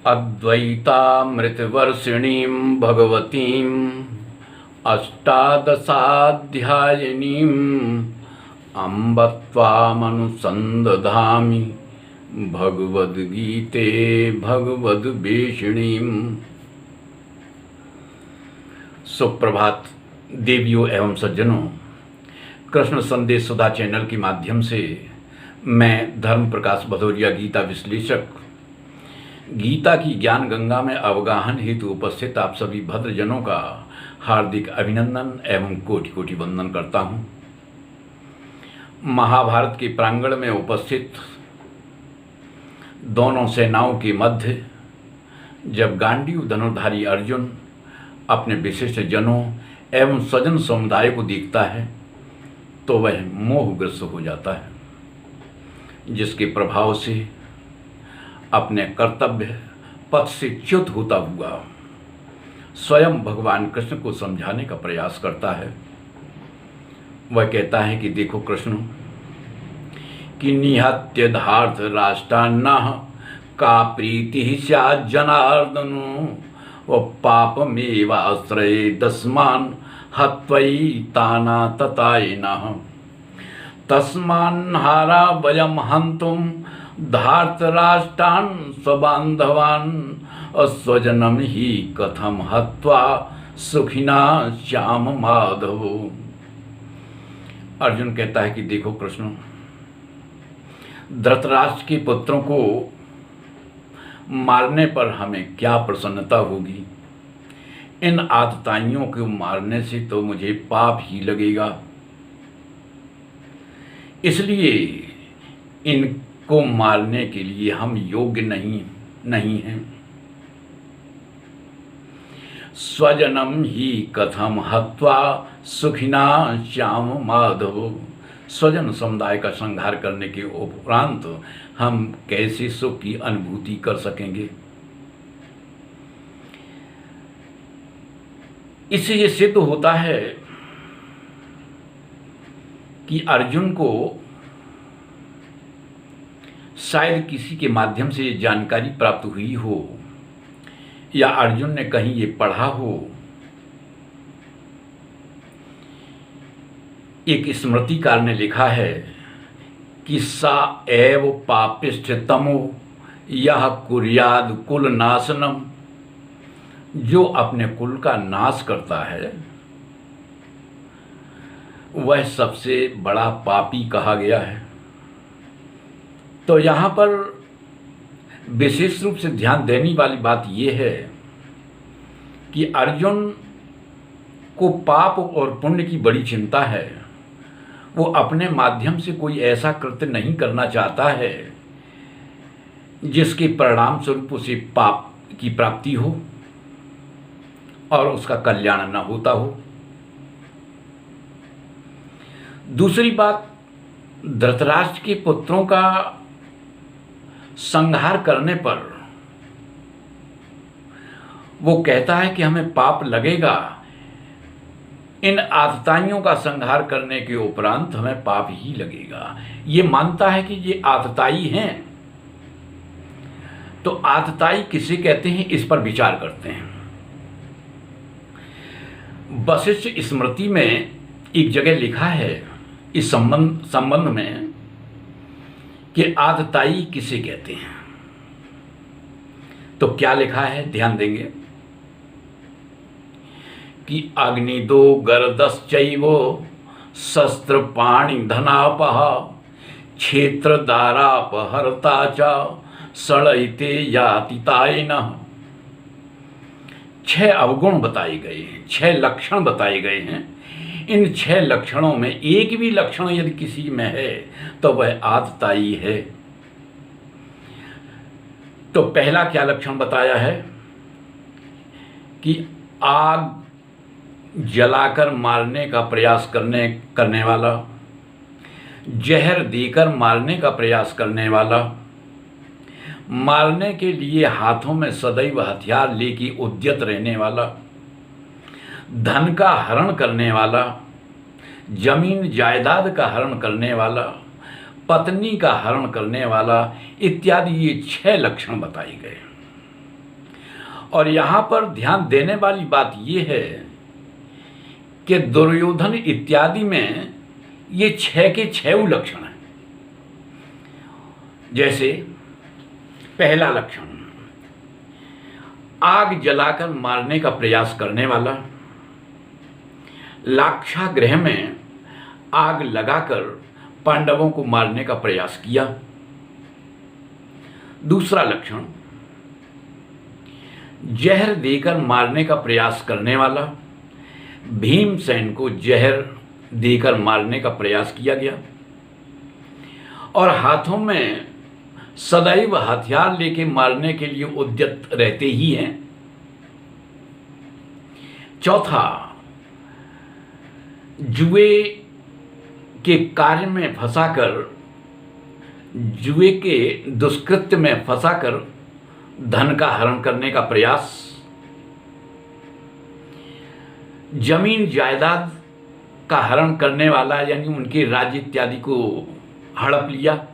अद्वैतामृतवर्षिणीं भगवतीम् अष्टादशाध्यायिनीम् अम्ब त्वामनुसन्दधामि भगवद्गीते भगवद्वेषिणीम्। सुप्रभात देवियों एवं सज्जनों, कृष्ण संदेश सुधा चैनल के माध्यम से मैं धर्म प्रकाश भदौरिया गीता विश्लेषक गीता की ज्ञान गंगा में अवगाहन हेतु उपस्थित आप सभी भद्रजनों का हार्दिक अभिनंदन एवं कोटि कोटि वंदन करता हूँ। महाभारत के प्रांगण में उपस्थित दोनों सेनाओं के मध्य जब गांडीव धनुर्धारी अर्जुन अपने विशिष्ट जनों एवं स्वजन समुदाय को देखता है तो वह मोहग्रस्त हो जाता है, जिसके प्रभाव से अपने कर्तव्य पथ से च्युत होता हुआ स्वयं भगवान कृष्ण को समझाने का प्रयास करता है। वह कहता है कि देखो कृष्ण, कि निहत्य धार्थ राष्ट्रान्नः का प्रीति स्यात् जनार्दनो व पापमेवाश्रये दस्मान् हत्वैताना ततायिनः तस्मान्हारा वयं हन्तुं धार्तराष्ट्रान् स्वबान्धवान् स्वजनं हि कथं हत्वा सुखिना श्याम माधव। अर्जुन कहता है कि देखो कृष्ण, धृतराष्ट्र के पुत्रों को मारने पर हमें क्या प्रसन्नता होगी। इन आतताइयों को मारने से तो मुझे पाप ही लगेगा, इसलिए इनको मारने के लिए हम योग्य नहीं हैं। स्वजनम ही कथम हत्वा सुखिना श्याम माधव। स्वजन समुदाय का संहार करने के उपरांत हम कैसे सुख की अनुभूति कर सकेंगे। इससे ये सिद्ध होता है कि अर्जुन को शायद किसी के माध्यम से जानकारी प्राप्त हुई हो या अर्जुन ने कहीं ये पढ़ा हो। एक स्मृतिकार ने लिखा है कि सा एव पापिष्ठ तमो यह कुर्याद कुल नाशनम। जो अपने कुल का नाश करता है वह सबसे बड़ा पापी कहा गया है। तो यहाँ पर विशेष रूप से ध्यान देने वाली बात यह है कि अर्जुन को पाप और पुण्य की बड़ी चिंता है। वो अपने माध्यम से कोई ऐसा कृत्य नहीं करना चाहता है जिसके परिणाम स्वरूप उसे पाप की प्राप्ति हो और उसका कल्याण न होता हो। दूसरी बात, धृतराष्ट्र के पुत्रों का संहार करने पर वो कहता है कि हमें पाप लगेगा। इन आतताइयों का संहार करने के उपरांत हमें पाप ही लगेगा। ये मानता है कि ये आतताई हैं। तो आतताई किसे कहते हैं, इस पर विचार करते हैं। वशिष्ठ स्मृति में एक जगह लिखा है इस संबंध में कि आतताई किसे कहते हैं। तो क्या लिखा है, ध्यान देंगे कि अग्निदो गर्दश्चैवो शस्त्र पाणि धनापः क्षेत्र दारापहर्ता च सड़इते यातितायिनः। 6 अवगुण बताए गए हैं, 6 लक्षण बताए गए हैं। इन 6 लक्षणों में एक भी लक्षण यदि किसी में है तो वह आतताई है। तो पहला क्या लक्षण बताया है कि आग जलाकर मारने का प्रयास करने वाला, जहर देकर मारने का प्रयास करने वाला, मारने के लिए हाथों में सदैव हथियार लेके उद्यत रहने वाला, धन का हरण करने वाला, जमीन जायदाद का हरण करने वाला, पत्नी का हरण करने वाला इत्यादि, ये 6 लक्षण बताए गए। और यहाँ पर ध्यान देने वाली बात यह है कि दुर्योधन इत्यादि में ये 6 के 6 लक्षण हैं। जैसे पहला लक्षण, आग जलाकर मारने का प्रयास करने वाला, लाक्षागृह में आग लगाकर पांडवों को मारने का प्रयास किया। दूसरा लक्षण, जहर देकर मारने का प्रयास करने वाला, भीमसेन को जहर देकर मारने का प्रयास किया गया और हाथों में सदैव हथियार लेके मारने के लिए उद्यत रहते ही हैं। चौथा, जुए के कार्य में फंसाकर, जुए के दुष्कृत्य में फंसाकर धन का हरण करने का प्रयास, जमीन जायदाद का हरण करने वाला यानी उनके राज्य इत्यादि को हड़प लिया।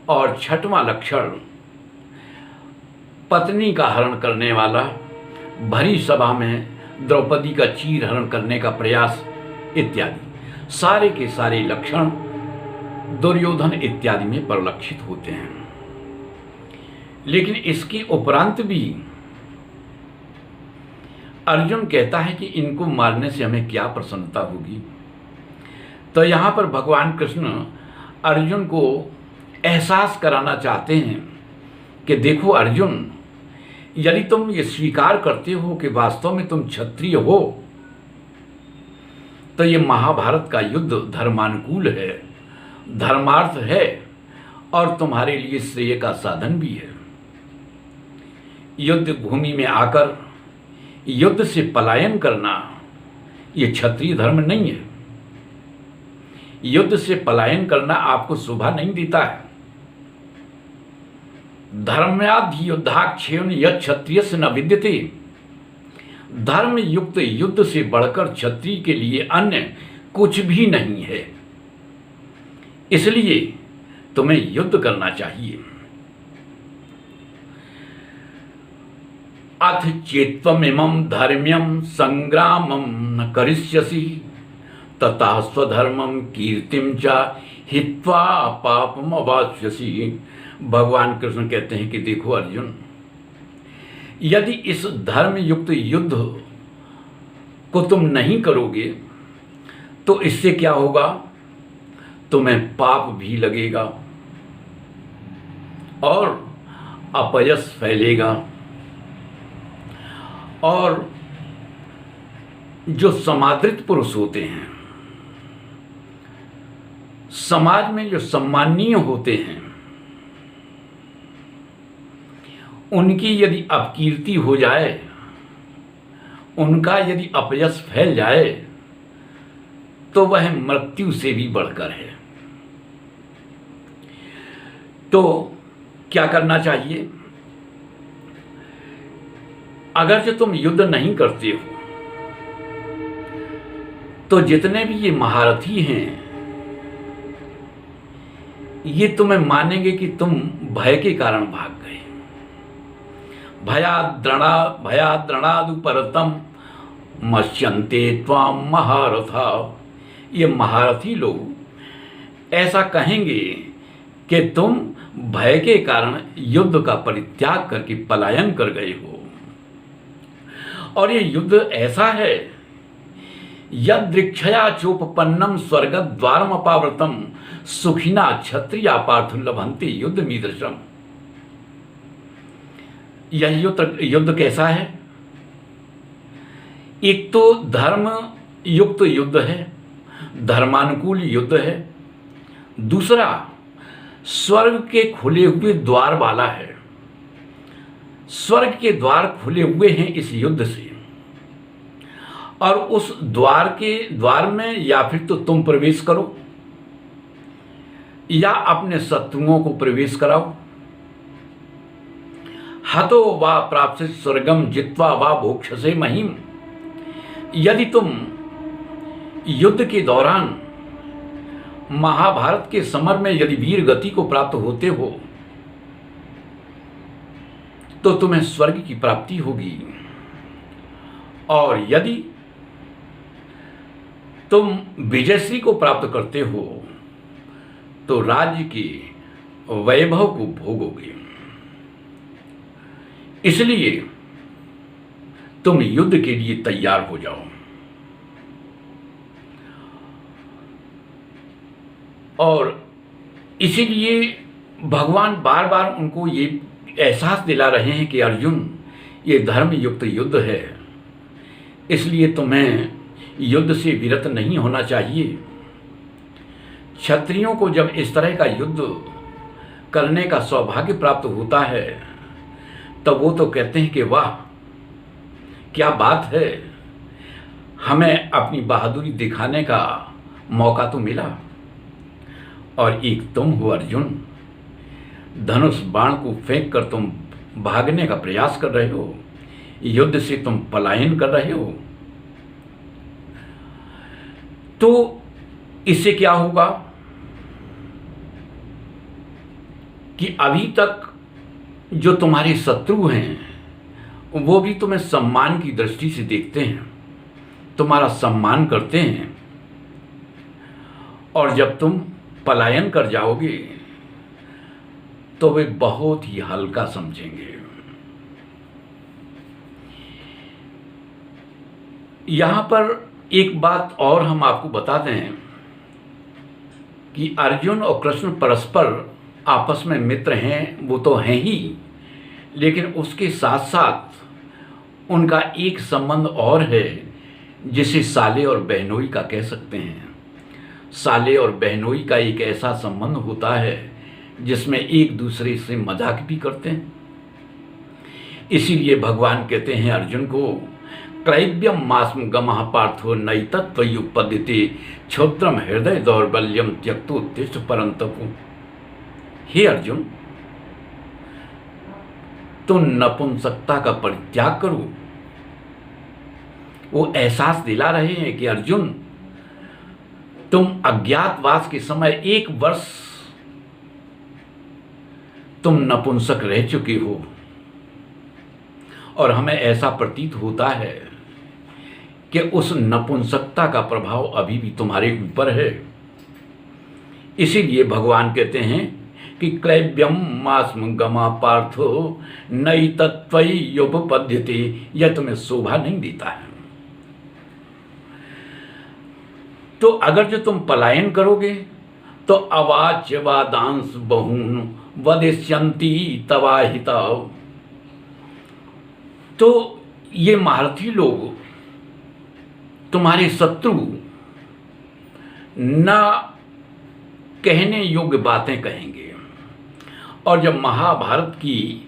और छठवां लक्षण, पत्नी का हरण करने वाला, भरी सभा में द्रौपदी का चीर हरण करने का प्रयास इत्यादि। सारे के सारे लक्षण दुर्योधन इत्यादि में परिलक्षित होते हैं। लेकिन इसके उपरांत भी अर्जुन कहता है कि इनको मारने से हमें क्या प्रसन्नता होगी। तो यहाँ पर भगवान कृष्ण अर्जुन को एहसास कराना चाहते हैं कि देखो अर्जुन, यदि तुम ये स्वीकार करते हो कि वास्तव में तुम क्षत्रिय हो, तो ये महाभारत का युद्ध धर्मानुकूल है, धर्मार्थ है और तुम्हारे लिए श्रेय का साधन भी है। युद्ध भूमि में आकर युद्ध से पलायन करना ये क्षत्रिय धर्म नहीं है। युद्ध से पलायन करना आपको शोभा नहीं देता है। धर्म्याधि युद्धाक्षेण यत् क्षत्रियस्य न विद्यते। धर्म युक्त युद्ध से बढ़कर क्षत्रिय के लिए अन्य कुछ भी नहीं है। इसलिए तुम्हें युद्ध करना चाहिए। अथ चेत्त्वमिमं धर्म्यं संग्रामं न करिष्यसि तथा स्वधर्मं कीर्तिं च हित्वा पापम अवाप्स्यसि। भगवान कृष्ण कहते हैं कि देखो अर्जुन, यदि इस धर्म युक्त युद्ध को तुम नहीं करोगे तो इससे क्या होगा, तुम्हें पाप भी लगेगा और अपयश फैलेगा और जो समादृत पुरुष होते हैं, समाज में जो सम्माननीय होते हैं, उनकी यदि अपकीर्ति हो जाए, उनका यदि अपयश फैल जाए तो वह मृत्यु से भी बढ़कर है। तो क्या करना चाहिए? अगर जो तुम युद्ध नहीं करते हो तो जितने भी ये महारथी हैं ये तुम्हें मानेंगे कि तुम भय के कारण भाग गए। भयाद्रणादुपरतम मत्स्यन्ते त्वाम महारथा। ये महारथी लोग ऐसा कहेंगे कि तुम भय के कारण युद्ध का परित्याग करके पलायन कर गए हो। और ये युद्ध ऐसा है, यदृक्षया चोपपन्नम स्वर्गद्वारमपावृतम सुखिना क्षत्रिया पार्थ लभन्ते युद्ध मीदृशम। यह युद्ध कैसा है? एक तो धर्म युक्त युद्ध है, धर्मानुकूल युद्ध है। दूसरा स्वर्ग के खुले हुए द्वार वाला है। स्वर्ग के द्वार खुले हुए हैं इस युद्ध से, और उस द्वार में या फिर तो तुम प्रवेश करो या अपने शत्रुओं को प्रवेश कराओ। हतो वा प्राप्त स्वर्गम जित्वा वा भोक्षसे महिम। यदि तुम युद्ध के दौरान महाभारत के समर में यदि वीर गति को प्राप्त होते हो तो तुम्हें स्वर्ग की प्राप्ति होगी, और यदि तुम विजयश्री को प्राप्त करते हो तो राज्य के वैभव को भोगोगे। इसलिए तुम युद्ध के लिए तैयार हो जाओ। और इसीलिए भगवान बार बार उनको ये एहसास दिला रहे हैं कि अर्जुन, ये धर्म युक्त युद्ध है, इसलिए तुम्हें युद्ध से विरत नहीं होना चाहिए। क्षत्रियों को जब इस तरह का युद्ध करने का सौभाग्य प्राप्त होता है तब वो तो कहते हैं कि वाह क्या बात है, हमें अपनी बहादुरी दिखाने का मौका तो मिला। और एक तुम हो अर्जुन, धनुष बाण को फेंक कर तुम भागने का प्रयास कर रहे हो, युद्ध से तुम पलायन कर रहे हो। तो इससे क्या होगा कि अभी तक जो तुम्हारे शत्रु हैं वो भी तुम्हें सम्मान की दृष्टि से देखते हैं, तुम्हारा सम्मान करते हैं, और जब तुम पलायन कर जाओगे तो वे बहुत ही हल्का समझेंगे। यहां पर एक बात और हम आपको बता दें कि अर्जुन और कृष्ण परस्पर आपस में मित्र हैं, वो तो हैं ही, लेकिन उसके साथ साथ उनका एक संबंध और है जिसे साले और बहनोई का कह सकते हैं। साले और बहनोई का एक ऐसा संबंध होता है जिसमें एक दूसरे से मजाक भी करते हैं। इसीलिए भगवान कहते हैं अर्जुन को, क्रैव्यम मास्म गमः पार्थो नैतत्त्वयुपद्यते क्षोत्रम हृदय दौर्बल्यम त्यक्तोत्तिष्ठ परंतपु। हे अर्जुन, तुम नपुंसकता का परित्याग करो। वो एहसास दिला रहे हैं कि अर्जुन, तुम अज्ञातवास के समय 1 वर्ष तुम नपुंसक रह चुके हो, और हमें ऐसा प्रतीत होता है कि उस नपुंसकता का प्रभाव अभी भी तुम्हारे ऊपर है। इसीलिए भगवान कहते हैं कि क्लैव्यम मास्म गमा पार्थो नैतत्त्वयुपपद्यते, यह तुम्हें शोभा नहीं देता है। तो अगर जो तुम पलायन करोगे तो अवाच्यवादांश बहून वदिष्यन्ति तवाहिता। तो ये महारथी लोग तुम्हारे शत्रु न कहने योग्य बातें कहेंगे, और जब महाभारत की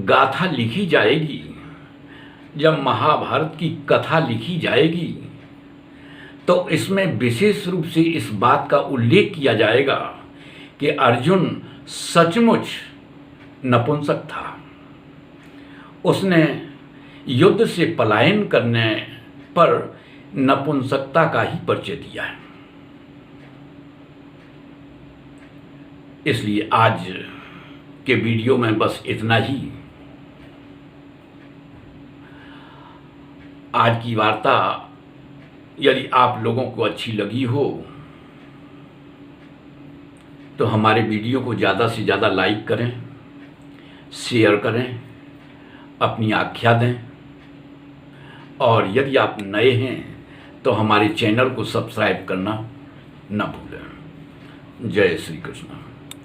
गाथा लिखी जाएगी, जब महाभारत की कथा लिखी जाएगी, तो इसमें विशेष रूप से इस बात का उल्लेख किया जाएगा कि अर्जुन सचमुच नपुंसक था। उसने युद्ध से पलायन करने पर नपुंसकता का ही परिचय दिया है। इसलिए आज के वीडियो में बस इतना ही। आज की वार्ता यदि आप लोगों को अच्छी लगी हो तो हमारे वीडियो को ज़्यादा से ज़्यादा लाइक करें, शेयर करें, अपनी आख्या दें, और यदि आप नए हैं तो हमारे चैनल को सब्सक्राइब करना न भूलें। जय श्री कृष्ण।